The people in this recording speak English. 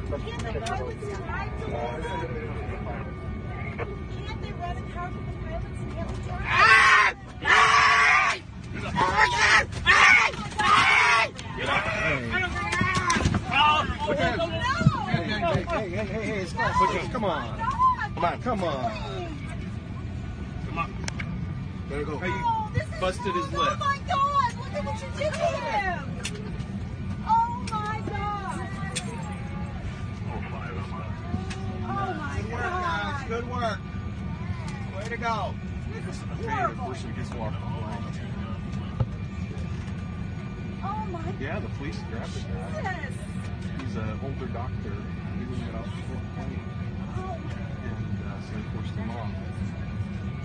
Can't the pilots drive the water? Can't they run a car for the pilots and have to drive? Oh my God! Hey, it's fine. Come on. Come on. There you go. Oh, this is Busted his lip. Oh my God! Look at what you did to him! Oh my God! Oh my Good work, guys. God! Good work. Way to go. This is The horrible. person gets walked on. Oh my Yeah, the police grabbed the guy. Jesus! He's an older doctor. He wouldn't get off the plane. Oh. And so they forced him off.